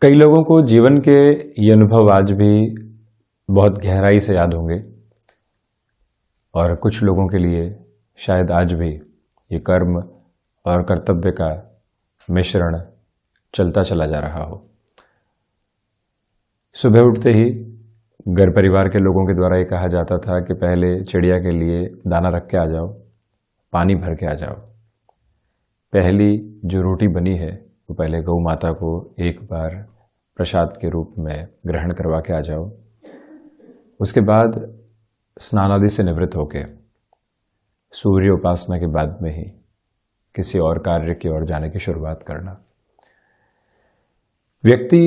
कई लोगों को जीवन के ये अनुभव आज भी बहुत गहराई से याद होंगे और कुछ लोगों के लिए शायद आज भी ये कर्म और कर्तव्य का मिश्रण चलता चला जा रहा हो। सुबह उठते ही घर परिवार के लोगों के द्वारा ये कहा जाता था कि पहले चिड़िया के लिए दाना रख के आ जाओ, पानी भर के आ जाओ। पहली जो रोटी बनी है वो पहले गौ माता को एक बार प्रसाद के रूप में ग्रहण करवा के आ जाओ। उसके बाद स्नान आदि से निवृत्त होके सूर्य उपासना के बाद में ही किसी और कार्य की ओर जाने की शुरुआत करना। व्यक्ति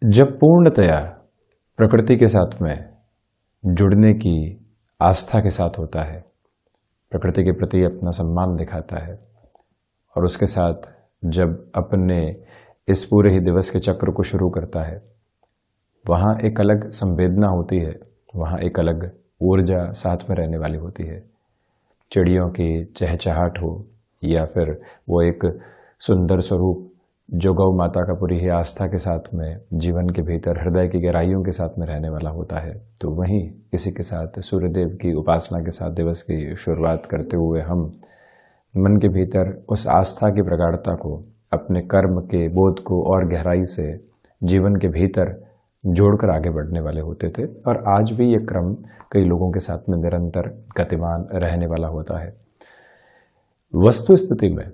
जब पूर्णतया प्रकृति के साथ में जुड़ने की आस्था के साथ होता है, प्रकृति के प्रति अपना सम्मान दिखाता है और उसके साथ जब अपने इस पूरे ही दिवस के चक्र को शुरू करता है, वहाँ एक अलग संवेदना होती है, वहाँ एक अलग ऊर्जा साथ में रहने वाली होती है। चिड़ियों की चहचहाट हो या फिर वो एक सुंदर स्वरूप जो गौ माता का पूरी ही आस्था के साथ में जीवन के भीतर हृदय की गहराइयों के साथ में रहने वाला होता है, तो वहीं किसी के साथ सूर्यदेव की उपासना के साथ दिवस की शुरुआत करते हुए हम मन के भीतर उस आस्था की प्रगाढ़ता को, अपने कर्म के बोध को और गहराई से जीवन के भीतर जोड़कर आगे बढ़ने वाले होते थे। और आज भी ये क्रम कई लोगों के साथ में निरंतर गतिमान रहने वाला होता है। वस्तु स्थिति में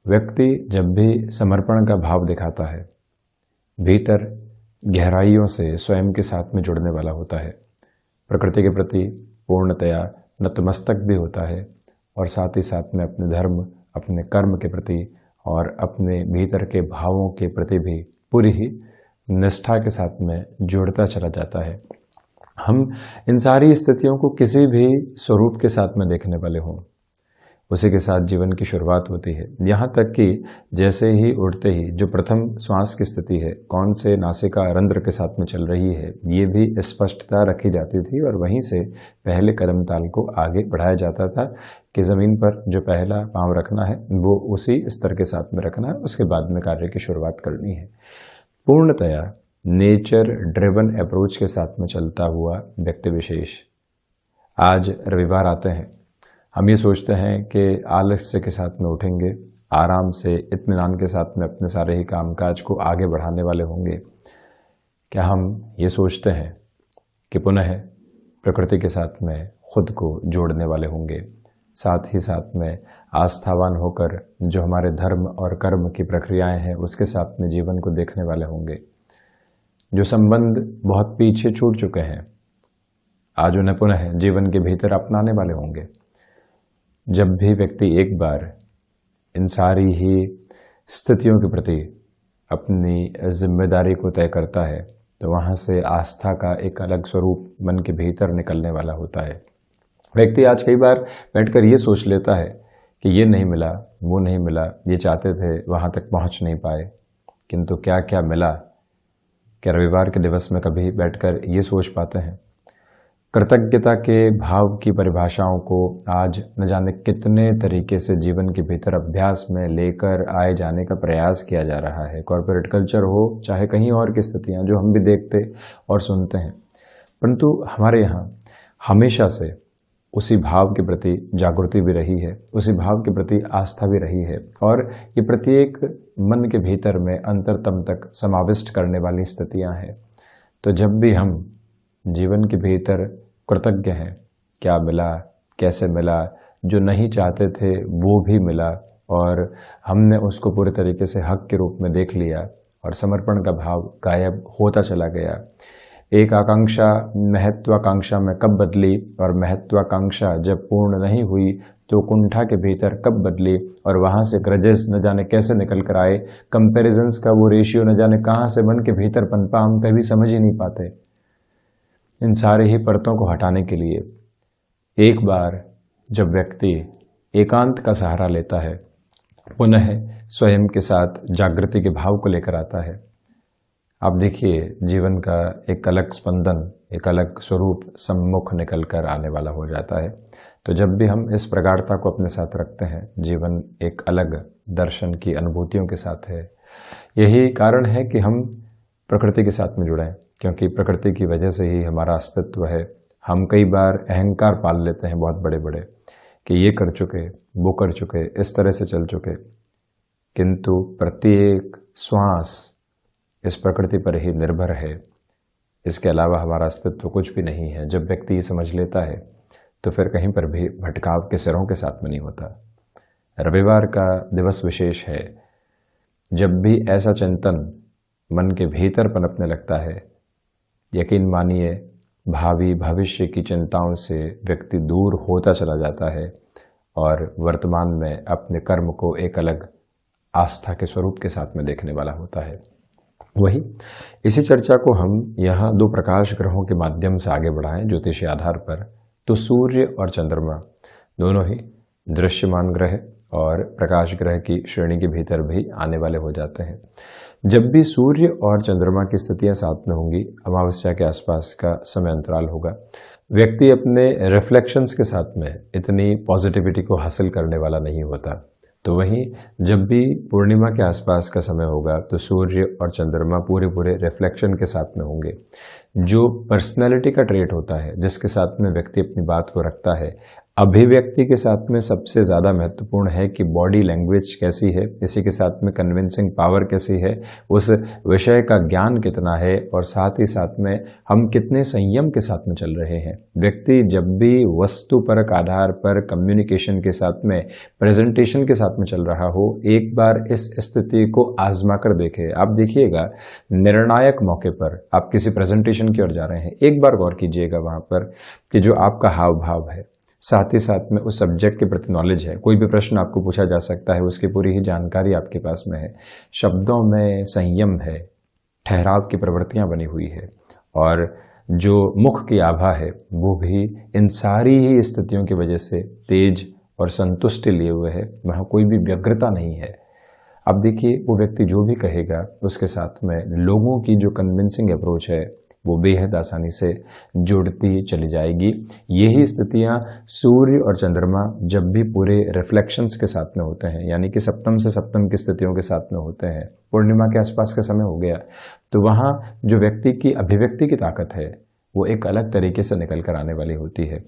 व्यक्ति जब भी समर्पण का भाव दिखाता है, भीतर गहराइयों से स्वयं के साथ में जुड़ने वाला होता है, प्रकृति के प्रति पूर्णतया नतमस्तक भी होता है और साथ ही साथ में अपने धर्म, अपने कर्म के प्रति और अपने भीतर के भावों के प्रति भी पूरी ही निष्ठा के साथ में जुड़ता चला जाता है। हम इन सारी स्थितियों को किसी भी स्वरूप के साथ में देखने वाले हों, उसी के साथ जीवन की शुरुआत होती है। यहाँ तक कि जैसे ही उठते ही जो प्रथम श्वास की स्थिति है, कौन से नासिका रंध्र के साथ में चल रही है, ये भी स्पष्टता रखी जाती थी और वहीं से पहले कदम ताल को आगे बढ़ाया जाता था कि ज़मीन पर जो पहला पांव रखना है वो उसी स्तर के साथ में रखना है, उसके बाद में कार्य की शुरुआत करनी है। पूर्णतया नेचर ड्रिवन अप्रोच के साथ में चलता हुआ व्यक्ति विशेष आज रविवार आते हैं, हम ये सोचते हैं कि आलस्य के साथ में उठेंगे, आराम से इत्मीनान के साथ में अपने सारे ही कामकाज को आगे बढ़ाने वाले होंगे। क्या हम ये सोचते हैं कि पुनः प्रकृति के साथ में खुद को जोड़ने वाले होंगे, साथ ही साथ में आस्थावान होकर जो हमारे धर्म और कर्म की प्रक्रियाएं हैं उसके साथ में जीवन को देखने वाले होंगे। जो संबंध बहुत पीछे छूट चुके हैं, आज उन्हें पुनः जीवन के भीतर अपनाने वाले होंगे। जब भी व्यक्ति एक बार इन सारी ही स्थितियों के प्रति अपनी जिम्मेदारी को तय करता है, तो वहाँ से आस्था का एक अलग स्वरूप मन के भीतर निकलने वाला होता है। व्यक्ति आज कई बार बैठकर ये सोच लेता है कि ये नहीं मिला, वो नहीं मिला, ये चाहते थे वहाँ तक पहुँच नहीं पाए, किंतु क्या क्या मिला। क्या रविवार के दिवस में कभी बैठकर ये सोच पाते हैं? कृतज्ञता के भाव की परिभाषाओं को आज न जाने कितने तरीके से जीवन के भीतर अभ्यास में लेकर आए जाने का प्रयास किया जा रहा है। कॉर्पोरेट कल्चर हो चाहे कहीं और की स्थितियां जो हम भी देखते और सुनते हैं, परंतु हमारे यहाँ हमेशा से उसी भाव के प्रति जागृति भी रही है, उसी भाव के प्रति आस्था भी रही है और ये प्रत्येक मन के भीतर में अंतरतम तक समाविष्ट करने वाली स्थितियाँ हैं। तो जब भी हम जीवन के भीतर कृतज्ञ हैं, क्या मिला, कैसे मिला, जो नहीं चाहते थे वो भी मिला और हमने उसको पूरे तरीके से हक के रूप में देख लिया और समर्पण का भाव गायब होता चला गया। एक आकांक्षा महत्वाकांक्षा में कब बदली और महत्वाकांक्षा जब पूर्ण नहीं हुई तो कुंठा के भीतर कब बदली और वहाँ से ग्रजेस न जाने कैसे निकल कर आए, कंपैरिजंस का वो रेशियो न जाने कहाँ से मन के भीतर पनपा, हम कभी समझ ही नहीं पाते। इन सारे ही परतों को हटाने के लिए एक बार जब व्यक्ति एकांत का सहारा लेता है, पुनः स्वयं के साथ जागृति के भाव को लेकर आता है, आप देखिए जीवन का एक अलग स्पंदन, एक अलग स्वरूप सम्मुख निकल कर आने वाला हो जाता है। तो जब भी हम इस प्रगाढ़ता को अपने साथ रखते हैं, जीवन एक अलग दर्शन की अनुभूतियों के साथ है। यही कारण है कि हम प्रकृति के साथ में जुड़ें, क्योंकि प्रकृति की वजह से ही हमारा अस्तित्व है। हम कई बार अहंकार पाल लेते हैं बहुत बड़े बड़े कि ये कर चुके, वो कर चुके, इस तरह से चल चुके, किंतु प्रत्येक श्वास इस प्रकृति पर ही निर्भर है। इसके अलावा हमारा अस्तित्व कुछ भी नहीं है। जब व्यक्ति ये समझ लेता है तो फिर कहीं पर भी भटकाव के सिरों के साथ में नहीं होता। रविवार का दिवस विशेष है। जब भी ऐसा चिंतन मन के भीतर पनपने लगता है, यकीन मानिए भावी भविष्य की चिंताओं से व्यक्ति दूर होता चला जाता है और वर्तमान में अपने कर्म को एक अलग आस्था के स्वरूप के साथ में देखने वाला होता है। वही इसी चर्चा को हम यहाँ 2 प्रकाश ग्रहों के माध्यम से आगे बढ़ाएं ज्योतिषीय आधार पर, तो सूर्य और चंद्रमा दोनों ही दृश्यमान ग्रह और प्रकाश ग्रह की श्रेणी के भीतर भी आने वाले हो जाते हैं। जब भी सूर्य और चंद्रमा की स्थितियां साथ में होंगी, अमावस्या के आसपास का समय अंतराल होगा, व्यक्ति अपने रिफ्लेक्शंस के साथ में इतनी पॉजिटिविटी को हासिल करने वाला नहीं होता। तो वहीं जब भी पूर्णिमा के आसपास का समय होगा तो सूर्य और चंद्रमा पूरे रिफ्लेक्शन के साथ में होंगे। जो पर्सनैलिटी का ट्रेट होता है, जिसके साथ में व्यक्ति अपनी बात को रखता है, अभिव्यक्ति के साथ में सबसे ज़्यादा महत्वपूर्ण है कि बॉडी लैंग्वेज कैसी है, इसी के साथ में कन्विंसिंग पावर कैसी है, उस विषय का ज्ञान कितना है और साथ ही साथ में हम कितने संयम के साथ में चल रहे हैं। व्यक्ति जब भी वस्तुपरक आधार पर कम्युनिकेशन के साथ में, प्रेजेंटेशन के साथ में चल रहा हो, एक बार इस स्थिति को आजमा कर देखे। आप देखिएगा निर्णायक मौके पर आप किसी प्रेजेंटेशन की ओर जा रहे हैं, एक बार गौर कीजिएगा वहाँ पर कि जो आपका हाव भाव है, साथ ही साथ में उस सब्जेक्ट के प्रति नॉलेज है। कोई भी प्रश्न आपको पूछा जा सकता है, उसकी पूरी ही जानकारी आपके पास में है। शब्दों में संयम है, ठहराव की प्रवृत्तियां बनी हुई है और जो मुख की आभा है वो भी इन सारी ही स्थितियों की वजह से तेज और संतुष्टि लिए हुए है। वहाँ कोई भी व्यग्रता नहीं है। अब देखिए वो व्यक्ति जो भी कहेगा उसके साथ में लोगों की जो कन्विंसिंग अप्रोच है वो बेहद आसानी से जुड़ती चली जाएगी। यही स्थितियां सूर्य और चंद्रमा जब भी पूरे रिफ्लेक्शंस के साथ में होते हैं, यानी कि सप्तम से सप्तम की स्थितियों के साथ में होते हैं, पूर्णिमा के आसपास का समय हो गया, तो वहाँ जो व्यक्ति की अभिव्यक्ति की ताकत है वो एक अलग तरीके से निकल कर आने वाली होती है।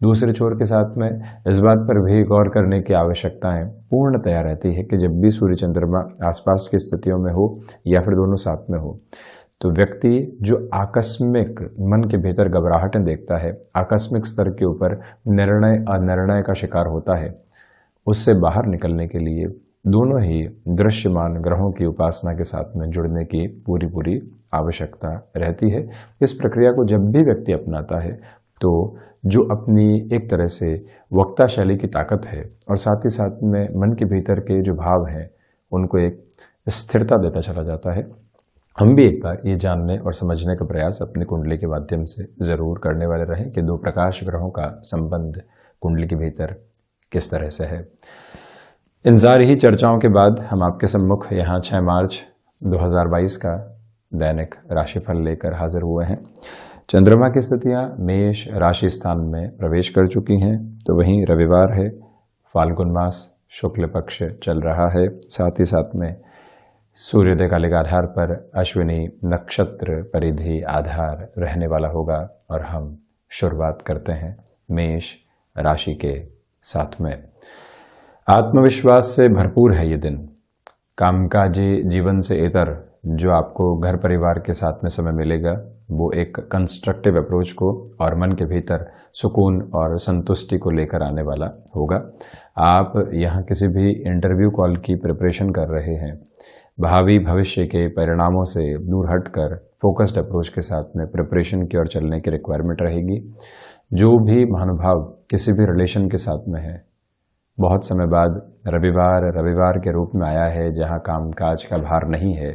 दूसरे छोर के साथ में इस बात पर भी गौर करने की आवश्यकताएं पूर्णतया रहती है कि जब भी सूर्य चंद्रमा आसपास की स्थितियों में हो या फिर दोनों साथ में हो, तो व्यक्ति जो आकस्मिक मन के भीतर घबराहटें देखता है, आकस्मिक स्तर के ऊपर निर्णय अनिर्णय का शिकार होता है, उससे बाहर निकलने के लिए दोनों ही दृश्यमान ग्रहों की उपासना के साथ में जुड़ने की पूरी आवश्यकता रहती है। इस प्रक्रिया को जब भी व्यक्ति अपनाता है तो जो अपनी एक तरह से वक्ता शैली की ताकत है और साथ ही साथ में मन के भीतर के जो भाव हैं उनको एक स्थिरता देता चला जाता है। हम भी एक बार ये जानने और समझने का प्रयास अपनी कुंडली के माध्यम से ज़रूर करने वाले रहें कि 2 प्रकाश ग्रहों का संबंध कुंडली के भीतर किस तरह से है। इन सारी ही चर्चाओं के बाद हम आपके सम्मुख यहाँ 6 मार्च 2022 का दैनिक राशिफल लेकर हाजिर हुए हैं। चंद्रमा की स्थितियाँ मेष राशि स्थान में प्रवेश कर चुकी हैं, तो वहीं रविवार है, फाल्गुन मास शुक्ल पक्ष चल रहा है, साथ ही साथ में सूर्योदय काल के आधार पर अश्विनी नक्षत्र परिधि आधार रहने वाला होगा। और हम शुरुआत करते हैं मेष राशि के साथ में। आत्मविश्वास से भरपूर है ये दिन। कामकाजी जीवन से इतर जो आपको घर परिवार के साथ में समय मिलेगा वो एक कंस्ट्रक्टिव अप्रोच को और मन के भीतर सुकून और संतुष्टि को लेकर आने वाला होगा। आप यहाँ किसी भी इंटरव्यू कॉल की प्रिपरेशन कर रहे हैं, भावी भविष्य के परिणामों से दूर हटकर फोकस्ड अप्रोच के साथ में प्रिपरेशन की ओर चलने की रिक्वायरमेंट रहेगी। जो भी महानुभाव किसी भी रिलेशन के साथ में है, बहुत समय बाद रविवार के रूप में आया है जहां कामकाज का भार नहीं है,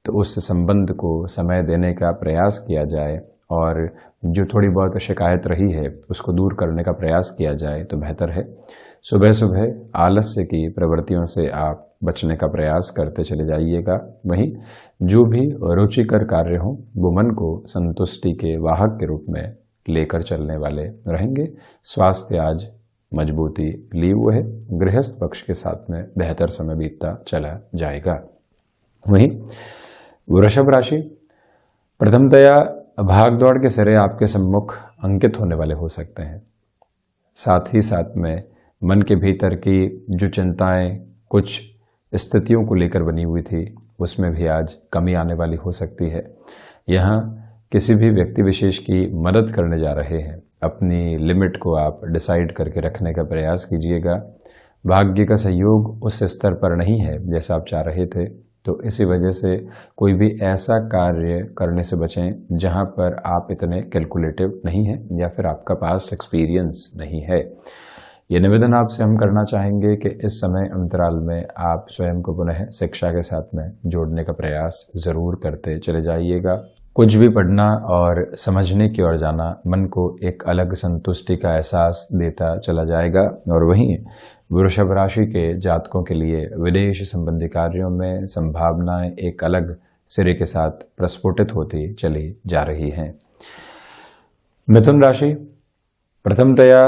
तो उस संबंध को समय देने का प्रयास किया जाए और जो थोड़ी बहुत शिकायत रही है उसको दूर करने का प्रयास किया जाए तो बेहतर है। सुबह सुबह आलस्य की प्रवृत्तियों से आप बचने का प्रयास करते चले जाइएगा। वहीं जो भी रुचिकर कार्य हो वो मन को संतुष्टि के वाहक के रूप में लेकर चलने वाले रहेंगे। स्वास्थ्य आज मजबूती लिए हुए है। गृहस्थ पक्ष के साथ में बेहतर समय बीतता चला जाएगा। वहीं वृषभ राशि प्रथमतया भाग दौड़ के सिरे आपके सम्मुख अंकित होने वाले हो सकते हैं। साथ ही साथ में मन के भीतर की जो चिंताएं कुछ स्थितियों को लेकर बनी हुई थी, उसमें भी आज कमी आने वाली हो सकती है। यहाँ किसी भी व्यक्ति विशेष की मदद करने जा रहे हैं, अपनी लिमिट को आप डिसाइड करके रखने का प्रयास कीजिएगा। भाग्य का सहयोग उस स्तर पर नहीं है जैसा आप चाह रहे थे, तो इसी वजह से कोई भी ऐसा कार्य करने से बचें जहां पर आप इतने कैलकुलेटिव नहीं हैं या फिर आपका पास्ट एक्सपीरियंस नहीं है। ये निवेदन आपसे हम करना चाहेंगे कि इस समय अंतराल में आप स्वयं को पुनः शिक्षा के साथ में जोड़ने का प्रयास ज़रूर करते चले जाइएगा। कुछ भी पढ़ना और समझने की ओर जाना मन को एक अलग संतुष्टि का एहसास देता चला जाएगा। और वहीं वृषभ राशि के जातकों के लिए विदेश संबंधी कार्यों में संभावनाएं एक अलग सिरे के साथ प्रस्फुटित होती चली जा रही हैं। मिथुन राशि, प्रथमतया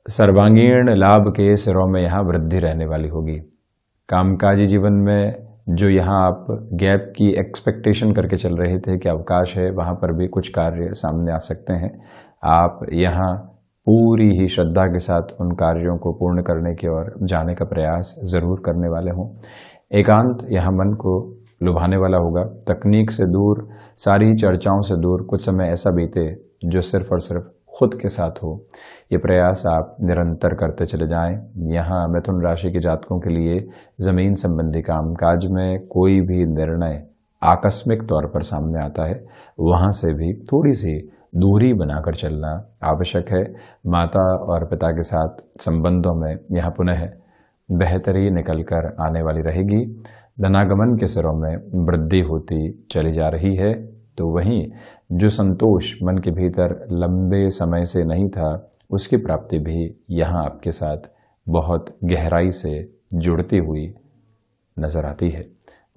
सर्वांगीण लाभ के सिरों में यहाँ वृद्धि रहने वाली होगी। कामकाजी जीवन में जो यहाँ आप गैप की एक्सपेक्टेशन करके चल रहे थे कि अवकाश है, वहाँ पर भी कुछ कार्य सामने आ सकते हैं। आप यहाँ पूरी ही श्रद्धा के साथ उन कार्यों को पूर्ण करने की ओर जाने का प्रयास ज़रूर करने वाले हों। एकांत यहाँ मन को लुभाने वाला होगा। तकनीक से दूर, सारी चर्चाओं से दूर कुछ समय ऐसा बीते जो सिर्फ और सिर्फ खुद के साथ हो। ये प्रयास आप निरंतर करते चले जाएं। यहाँ मिथुन राशि के जातकों के लिए ज़मीन संबंधी कामकाज में कोई भी निर्णय आकस्मिक तौर पर सामने आता है, वहाँ से भी थोड़ी सी दूरी बनाकर चलना आवश्यक है। माता और पिता के साथ संबंधों में यहाँ पुनः बेहतरी निकल कर आने वाली रहेगी। धनागमन के सिरों में वृद्धि होती चली जा रही है। तो वहीं जो संतोष मन के भीतर लंबे समय से नहीं था, उसकी प्राप्ति भी यहाँ आपके साथ बहुत गहराई से जुड़ती हुई नजर आती है।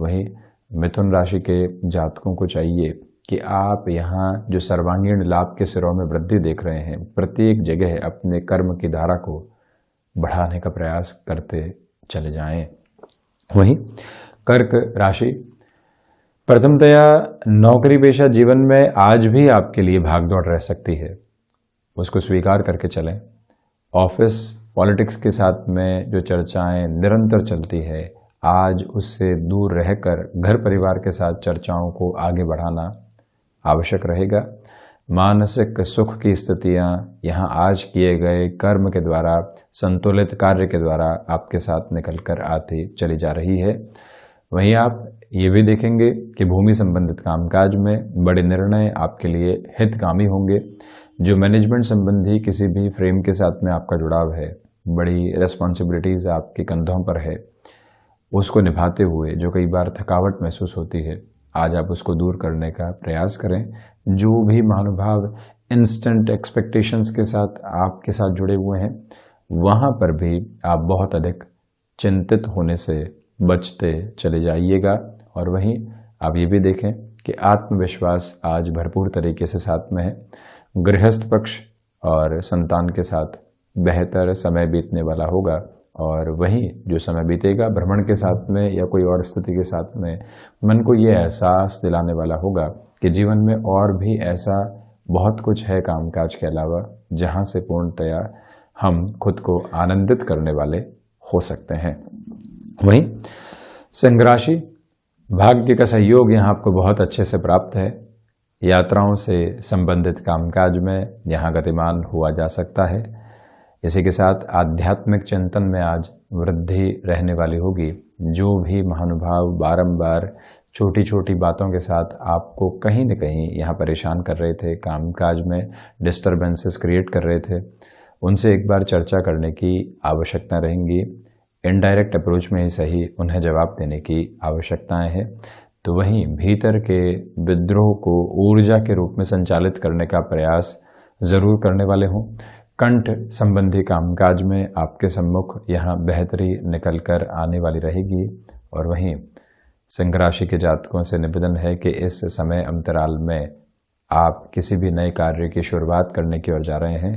वहीं मिथुन राशि के जातकों को चाहिए कि आप यहाँ जो सर्वांगीण लाभ के सिरों में वृद्धि देख रहे हैं, प्रत्येक जगह अपने कर्म की धारा को बढ़ाने का प्रयास करते चले जाएं। वहीं कर्क राशि, प्रथमतया नौकरी पेशा जीवन में आज भी आपके लिए भागदौड़ रह सकती है, उसको स्वीकार करके चलें। ऑफिस पॉलिटिक्स के साथ में जो चर्चाएं निरंतर चलती है, आज उससे दूर रहकर घर परिवार के साथ चर्चाओं को आगे बढ़ाना आवश्यक रहेगा। मानसिक सुख की स्थितियां यहाँ आज किए गए कर्म के द्वारा, संतुलित कार्य के द्वारा आपके साथ निकल कर आती चली जा रही है। वहीं आप ये भी देखेंगे कि भूमि संबंधित कामकाज में बड़े निर्णय आपके लिए हितकामी होंगे। जो मैनेजमेंट संबंधी किसी भी फ्रेम के साथ में आपका जुड़ाव है, बड़ी रिस्पॉन्सिबिलिटीज़ आपके कंधों पर है, उसको निभाते हुए जो कई बार थकावट महसूस होती है, आज आप उसको दूर करने का प्रयास करें। जो भी महानुभाव इंस्टेंट एक्सपेक्टेशंस के साथ आपके साथ जुड़े हुए हैं, वहाँ पर भी आप बहुत अधिक चिंतित होने से बचते चले जाइएगा। और वहीं आप ये भी देखें कि आत्मविश्वास आज भरपूर तरीके से साथ में है। गृहस्थ पक्ष और संतान के साथ बेहतर समय बीतने वाला होगा। और वहीं जो समय बीतेगा भ्रमण के साथ में या कोई और स्थिति के साथ में, मन को ये एहसास दिलाने वाला होगा कि जीवन में और भी ऐसा बहुत कुछ है कामकाज के अलावा, जहाँ से पूर्णतया हम खुद को आनंदित करने वाले हो सकते हैं। वहीं सिंह राशि, भाग्य का सहयोग यहाँ आपको बहुत अच्छे से प्राप्त है। यात्राओं से संबंधित कामकाज में यहाँ गतिमान हुआ जा सकता है। इसी के साथ आध्यात्मिक चिंतन में आज वृद्धि रहने वाली होगी। जो भी महानुभाव बारंबार छोटी छोटी बातों के साथ आपको कहीं न कहीं यहाँ परेशान कर रहे थे, कामकाज में डिस्टर्बेंसेस क्रिएट कर रहे थे, उनसे एक बार चर्चा करने की आवश्यकता रहेंगी। इनडायरेक्ट अप्रोच में ही सही उन्हें जवाब देने की आवश्यकताएं हैं। तो वहीं भीतर के विद्रोह को ऊर्जा के रूप में संचालित करने का प्रयास ज़रूर करने वाले हों। कंठ संबंधी कामकाज में आपके सम्मुख यहाँ बेहतरी निकल कर आने वाली रहेगी। और वहीं सिंह राशि के जातकों से निवेदन है कि इस समय अंतराल में आप किसी भी नए कार्य की शुरुआत करने की ओर जा रहे हैं,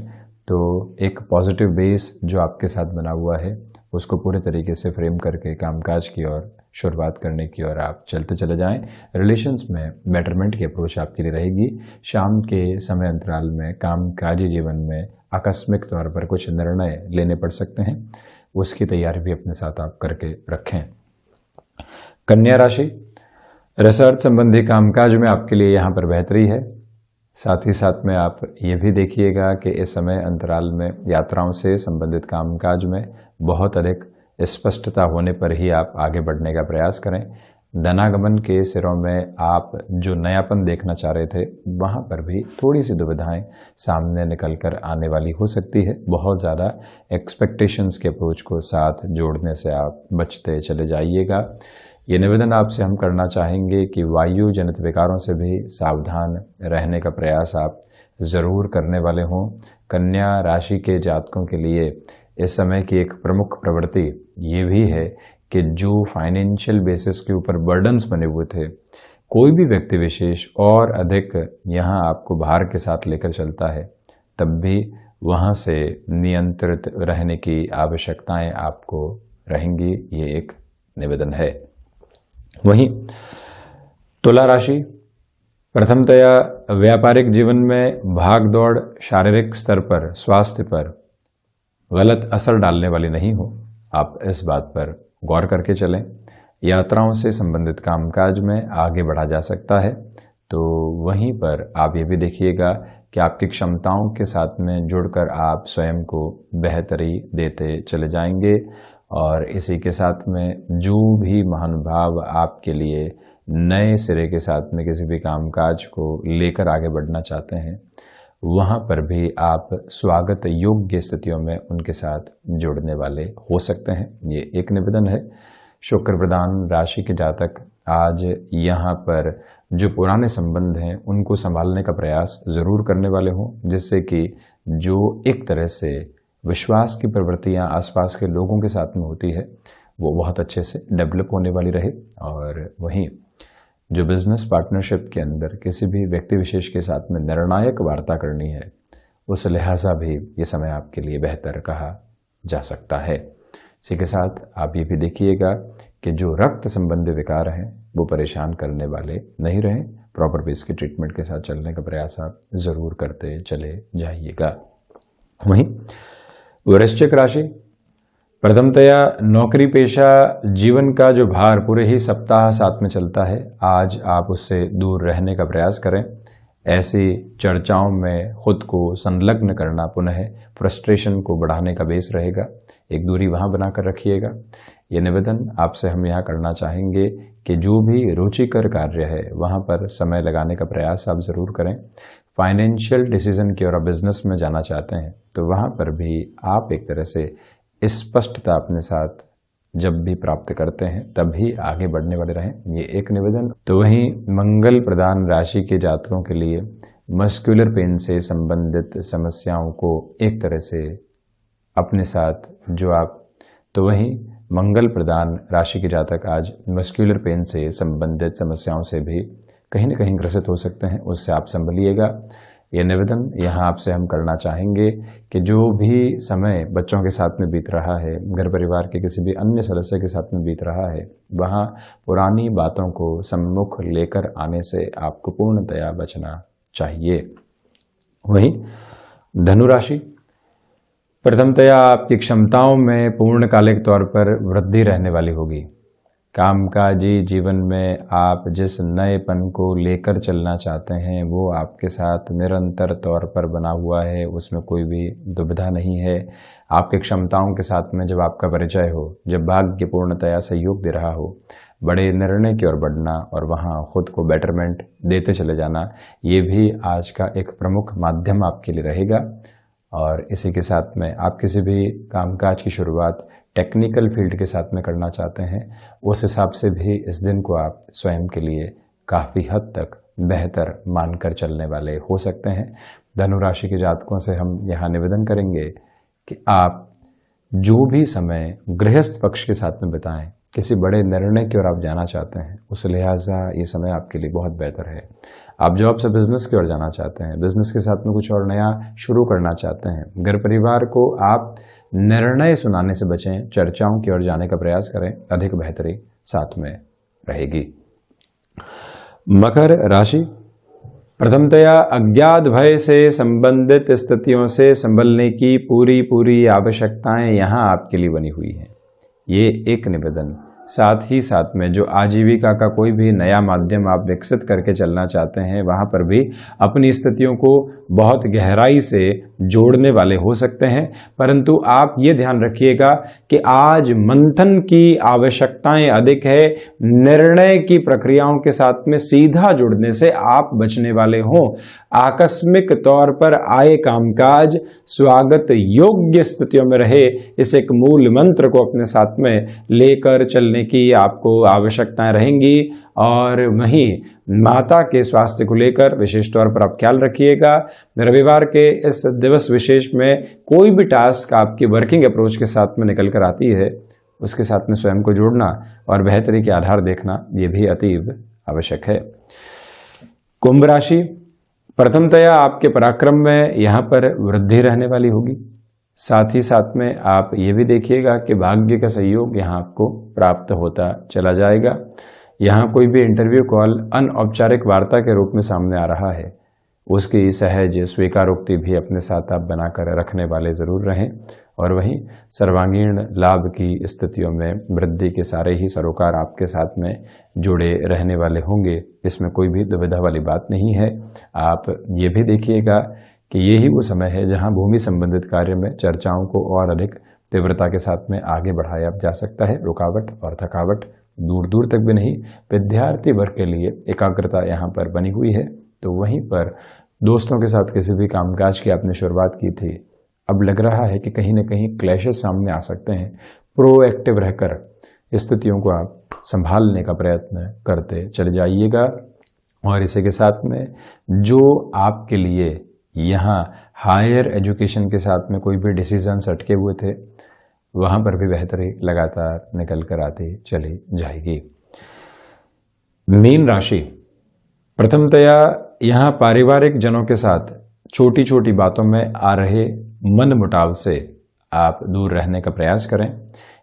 तो एक पॉजिटिव बेस जो आपके साथ बना हुआ है, उसको पूरे तरीके से फ्रेम करके कामकाज की ओर शुरुआत करने की और आप चलते चले जाएं। रिलेशंस में बेटरमेंट की अप्रोच आपके लिए रहेगी। शाम के समय अंतराल में कामकाजी जीवन में आकस्मिक तौर पर कुछ निर्णय लेने पड़ सकते हैं, उसकी तैयारी भी अपने साथ आप करके रखें। कन्या राशि, रिसर्च संबंधी कामकाज में आपके लिए यहाँ पर बेहतरी है। साथ ही साथ में आप ये भी देखिएगा कि इस समय अंतराल में यात्राओं से संबंधित कामकाज में बहुत अधिक स्पष्टता होने पर ही आप आगे बढ़ने का प्रयास करें। धनागमन के सिरों में आप जो नयापन देखना चाह रहे थे, वहाँ पर भी थोड़ी सी दुविधाएं सामने निकल कर आने वाली हो सकती है। बहुत ज़्यादा एक्सपेक्टेशंस के अप्रोच को साथ जोड़ने से आप बचते चले जाइएगा। ये निवेदन आपसे हम करना चाहेंगे कि वायु जनित विकारों से भी सावधान रहने का प्रयास आप ज़रूर करने वाले हों। कन्या राशि के जातकों के लिए इस समय की एक प्रमुख प्रवृत्ति ये भी है कि जो फाइनेंशियल बेसिस के ऊपर बर्डन्स बने हुए थे, कोई भी व्यक्ति विशेष और अधिक यहाँ आपको भार के साथ लेकर चलता है, तब भी वहाँ से नियंत्रित रहने की आवश्यकताएं आपको रहेंगी। ये एक निवेदन है। वहीं तुला राशि, प्रथमतया व्यापारिक जीवन में भाग दौड़ शारीरिक स्तर पर स्वास्थ्य पर गलत असर डालने वाली नहीं हो, आप इस बात पर गौर करके चलें। यात्राओं से संबंधित कामकाज में आगे बढ़ा जा सकता है, तो वहीं पर आप ये भी देखिएगा कि आपकी क्षमताओं के साथ में जुड़कर आप स्वयं को बेहतरी देते चले जाएंगे। और इसी के साथ में जो भी महानुभाव आपके लिए नए सिरे के साथ में किसी भी कामकाज को लेकर आगे बढ़ना चाहते हैं, वहाँ पर भी आप स्वागत योग्य स्थितियों में उनके साथ जुड़ने वाले हो सकते हैं। ये एक निवेदन है। शुक्र प्रधान राशि के जातक आज यहाँ पर जो पुराने संबंध हैं उनको संभालने का प्रयास ज़रूर करने वाले हों, जिससे कि जो एक तरह से विश्वास की प्रवृत्तियाँ आसपास के लोगों के साथ में होती है, वो बहुत अच्छे से डेवलप होने वाली रहे। और वहीं जो बिजनेस पार्टनरशिप के अंदर किसी भी व्यक्ति विशेष के साथ में निर्णायक वार्ता करनी है, उस लिहाजा भी ये समय आपके लिए बेहतर कहा जा सकता है। इसी के साथ आप ये भी देखिएगा कि जो रक्त संबंधी विकार हैं वो परेशान करने वाले नहीं रहें। प्रॉपर बेस की ट्रीटमेंट के साथ चलने का प्रयास आप ज़रूर करते चले जाइएगा। वहीं वृश्चिक राशि, प्रथमतया नौकरी पेशा जीवन का जो भार पूरे ही सप्ताह साथ में चलता है, आज आप उससे दूर रहने का प्रयास करें। ऐसी चर्चाओं में खुद को संलग्न करना पुनः फ्रस्ट्रेशन को बढ़ाने का बेस रहेगा। एक दूरी वहाँ बनाकर रखिएगा। ये निवेदन आपसे हम यहाँ करना चाहेंगे कि जो भी रुचिकर कार्य है वहाँ पर समय लगाने का प्रयास आप ज़रूर करें। फाइनेंशियल डिसीजन की ओर बिजनेस में जाना चाहते हैं, तो वहाँ पर भी आप एक तरह से स्पष्टता अपने साथ जब भी प्राप्त करते हैं तभी आगे बढ़ने वाले रहें। ये एक निवेदन। तो वहीं मंगल प्रधान राशि के जातकों के लिए मस्कुलर पेन से संबंधित समस्याओं को एक तरह से अपने साथ जो आप, तो वहीं मंगल प्रधान राशि के जातक आज मस्कुलर पेन से संबंधित समस्याओं से भी कहीं न कहीं ग्रसित हो सकते हैं, उससे आप संभलिएगा। ये निवेदन यहाँ आपसे हम करना चाहेंगे कि जो भी समय बच्चों के साथ में बीत रहा है, घर परिवार के किसी भी अन्य सदस्य के साथ में बीत रहा है, वहाँ पुरानी बातों को सम्मुख लेकर आने से आपको पूर्णतया बचना चाहिए। वहीं धनु राशि, प्रथमतया आपकी क्षमताओं में पूर्णकालिक तौर पर वृद्धि रहने वाली होगी। कामकाजी जीवन में आप जिस नएपन को लेकर चलना चाहते हैं वो आपके साथ निरंतर तौर पर बना हुआ है, उसमें कोई भी दुविधा नहीं है। आपकी क्षमताओं के साथ में जब आपका परिचय हो, जब भाग्य पूर्णतया सहयोग दे रहा हो, बड़े निर्णय की ओर बढ़ना और वहाँ खुद को बेटरमेंट देते चले जाना, ये भी आज का एक प्रमुख माध्यम आपके लिए रहेगा। और इसी के साथ में आप किसी भी कामकाज की शुरुआत टेक्निकल फील्ड के साथ में करना चाहते हैं, उस हिसाब से भी इस दिन को आप स्वयं के लिए काफ़ी हद तक बेहतर मानकर चलने वाले हो सकते हैं। धनु राशि के जातकों से हम यहाँ निवेदन करेंगे कि आप जो भी समय गृहस्थ पक्ष के साथ में बिताएं, किसी बड़े निर्णय की ओर आप जाना चाहते हैं, उस लिहाजा ये समय आपके लिए बहुत बेहतर है। आप जॉब से बिजनेस की ओर जाना चाहते हैं, बिजनेस के साथ में कुछ और नया शुरू करना चाहते हैं, घर परिवार को आप निर्णय सुनाने से बचें, चर्चाओं की ओर जाने का प्रयास करें, अधिक बेहतरी साथ में रहेगी। मकर राशि, प्रथमतया अज्ञात भय से संबंधित स्थितियों से संभलने की पूरी आवश्यकताएं यहां आपके लिए बनी हुई हैं। ये एक निवेदन, साथ ही साथ में जो आजीविका का कोई भी नया माध्यम आप विकसित करके चलना चाहते हैं, वहां पर भी अपनी स्थितियों को बहुत गहराई से जोड़ने वाले हो सकते हैं। परंतु आप ये ध्यान रखिएगा कि आज मंथन की आवश्यकताएं अधिक है। निर्णय की प्रक्रियाओं के साथ में सीधा जुड़ने से आप बचने वाले हों। आकस्मिक तौर पर आए कामकाज स्वागत योग्य स्थितियों में रहे, इस एक मूल मंत्र को अपने साथ में लेकर चलने की आपको आवश्यकताएं रहेंगी। और वहीं माता के स्वास्थ्य को लेकर विशेष तौर पर आप ख्याल रखिएगा। रविवार के इस दिवस विशेष में कोई भी टास्क आपकी वर्किंग अप्रोच के साथ में निकल कर आती है, उसके साथ में स्वयं को जोड़ना और बेहतरी के आधार देखना, ये भी अतीव आवश्यक है। कुंभ राशि, प्रथमतया आपके पराक्रम में यहाँ पर वृद्धि रहने वाली होगी। साथ ही साथ में आप ये भी देखिएगा कि भाग्य का सहयोग यहाँ आपको प्राप्त होता चला जाएगा। यहाँ कोई भी इंटरव्यू कॉल अनौपचारिक वार्ता के रूप में सामने आ रहा है, उसकी सहज स्वीकारोक्ति भी अपने साथ आप बनाकर रखने वाले ज़रूर रहें। और वहीं सर्वांगीण लाभ की स्थितियों में वृद्धि के सारे ही सरोकार आपके साथ में जुड़े रहने वाले होंगे, इसमें कोई भी दुविधा वाली बात नहीं है। आप ये भी देखिएगा कि यही वो समय है जहां भूमि संबंधित कार्य में चर्चाओं को और अधिक तीव्रता के साथ में आगे बढ़ाया जा सकता है। रुकावट और थकावट दूर दूर तक भी नहीं। विद्यार्थी वर्ग के लिए एकाग्रता यहाँ पर बनी हुई है। तो वहीं पर दोस्तों के साथ किसी भी कामकाज की आपने शुरुआत की थी, अब लग रहा है कि कहीं ना कहीं क्लैशेस सामने आ सकते हैं। प्रोएक्टिव रहकर स्थितियों को आप संभालने का प्रयत्न करते चले जाइएगा। और इसी के साथ में जो आपके लिए यहाँ हायर एजुकेशन के साथ में कोई भी डिसीजंस अटके हुए थे, वहाँ पर भी बेहतरी लगातार निकल कर आती चली जाएगी। मीन राशि, प्रथमतया यहाँ पारिवारिक जनों के साथ छोटी छोटी बातों में आ रहे मन मुटाव से आप दूर रहने का प्रयास करें।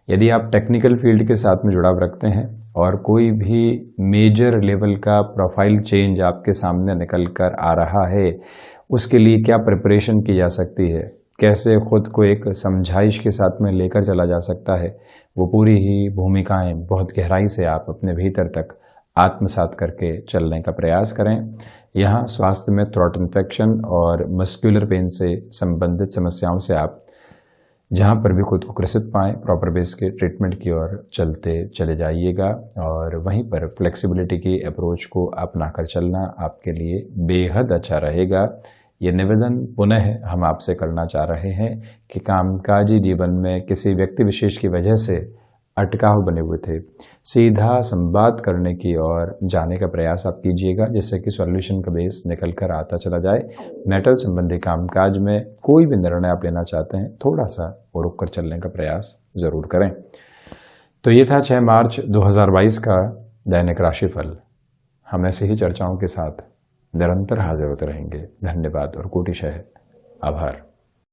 यदि आप टेक्निकल फील्ड के साथ में जुड़ाव रखते हैं और कोई भी मेजर लेवल का प्रोफाइल चेंज आपके सामने निकल कर आ रहा है, उसके लिए क्या प्रिपरेशन की जा सकती है, कैसे खुद को एक समझाइश के साथ में लेकर चला जा सकता है, वो पूरी ही भूमिकाएं बहुत गहराई से आप अपने भीतर तक आत्मसात करके चलने का प्रयास करें। यहाँ स्वास्थ्य में थ्रोट इन्फेक्शन और मस्कुलर पेन से संबंधित समस्याओं से आप जहाँ पर भी खुद को ग्रसित पाएँ, प्रॉपर बेस के ट्रीटमेंट की ओर चलते चले जाइएगा। और वहीं पर फ्लेक्सिबिलिटी की अप्रोच को अपनाकर चलना आपके लिए बेहद अच्छा रहेगा। ये निवेदन पुनः हम आपसे करना चाह रहे हैं कि कामकाजी जीवन में किसी व्यक्ति विशेष की वजह से अटकाव बने हुए थे, सीधा संवाद करने की और जाने का प्रयास आप कीजिएगा, जिससे कि सॉल्यूशन का बेस निकल कर आता चला जाए। मेटल संबंधी कामकाज में कोई भी निर्णय आप लेना चाहते हैं, थोड़ा सा रुक कर चलने का प्रयास जरूर करें। तो ये था 6 मार्च 2022 का दैनिक राशिफल। हम ऐसे ही चर्चाओं के साथ निरंतर हाजिर होते रहेंगे। धन्यवाद और कोटिशः आभार।